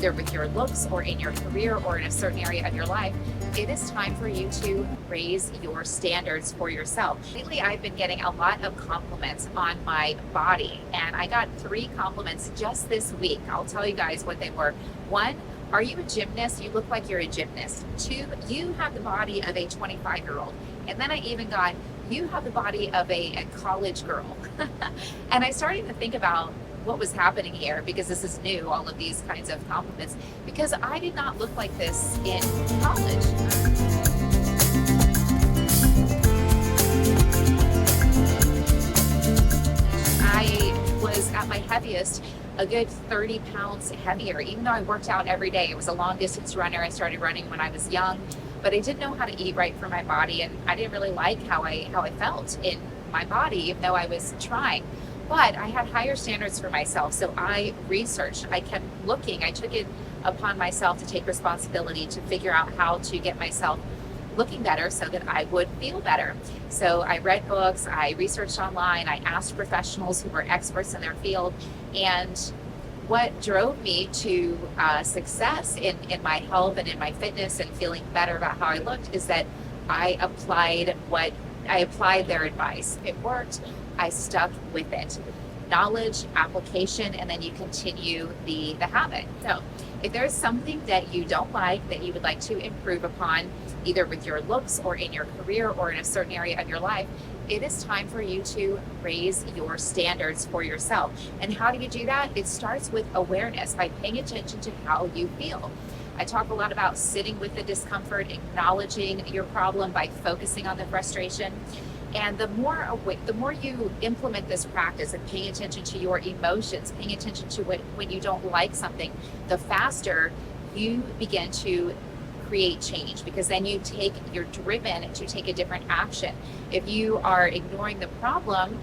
either with your looks or in your career or in a certain area of your life, it is time for you to raise your standards for yourself. Lately, I've been getting a lot of compliments on my body, and I got 3 compliments just this week. I'll tell you guys what they were. 1, are you a gymnast? You look like you're a gymnast. 2, you have the body of a 25-year-old. And then I even got, you have the body of a college girl. And I started to think about what was happening here, because this is new, all of these kinds of compliments, because I did not look like this in college. I was at my heaviest a good 30 pounds heavier, even though I worked out every day. I was a long distance runner. I started running when I was young, but I didn't know how to eat right for my body, and I didn't really like how I felt in my body, even though I was trying. But I had higher standards for myself, so I researched. I kept looking. I took it upon myself to take responsibility to figure out how to get myself looking better so that I would feel better. So I read books, I researched online, I asked professionals who were experts in their field, and what drove me to success in my health and in my fitness and feeling better about how I looked is that I applied their advice. It worked. I stuck with it. Knowledge, application, and then you continue the habit. So if there's something that you don't like, that you would like to improve upon, either with your looks or in your career or in a certain area of your life, it is time for you to raise your standards for yourself. And how do you do that? It starts with awareness, by paying attention to how you feel. I talk a lot about sitting with the discomfort, acknowledging your problem by focusing on the frustration. And the more you implement this practice of paying attention to your emotions, paying attention to when you don't like something, the faster you begin to create change, because then you're driven to take a different action. If you are ignoring the problem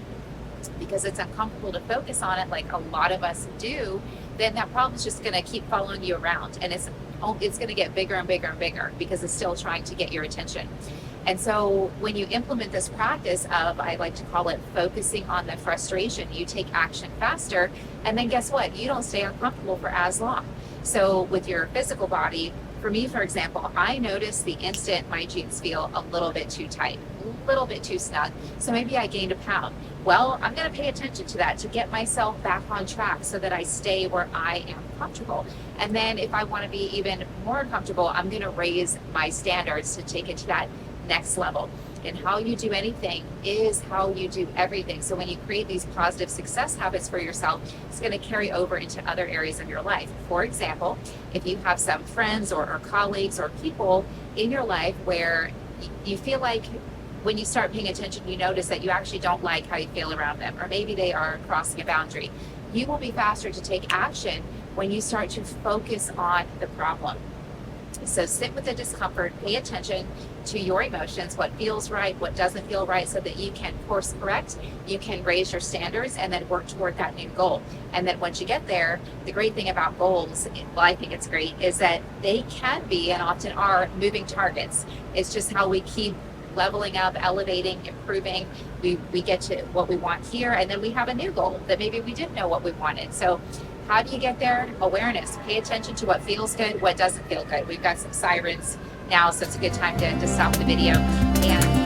because it's uncomfortable to focus on it, like a lot of us do, then that problem is just going to keep following you around, and it's going to get bigger and bigger and bigger because it's still trying to get your attention. And so when you implement this practice of, I like to call it focusing on the frustration, you take action faster, and then guess what? You don't stay uncomfortable for as long. So with your physical body, for me, for example, I notice the instant my jeans feel a little bit too tight, a little bit too snug. So maybe I gained a pound. Well, I'm going to pay attention to that to get myself back on track so that I stay where I am comfortable. And then if I want to be even more comfortable, I'm going to raise my standards to take it to that next level. And how you do anything is how you do everything. So when you create these positive success habits for yourself, it's going to carry over into other areas of your life. For example, if you have some friends or colleagues or people in your life where you feel like when you start paying attention, you notice that you actually don't like how you feel around them, or maybe they are crossing a boundary, you will be faster to take action when you start to focus on the problem. So sit with the discomfort, pay attention to your emotions, what feels right, what doesn't feel right, so that you can course correct, you can raise your standards, and then work toward that new goal. And then once you get there, the great thing about goals, well, I think it's great, is that they can be and often are moving targets. It's just how we keep leveling up, elevating, improving. We get to what we want here, and then we have a new goal that maybe we didn't know what we wanted. So how do you get there? Awareness. Pay attention to what feels good, what doesn't feel good. We've got some sirens now, so it's a good time to stop the video and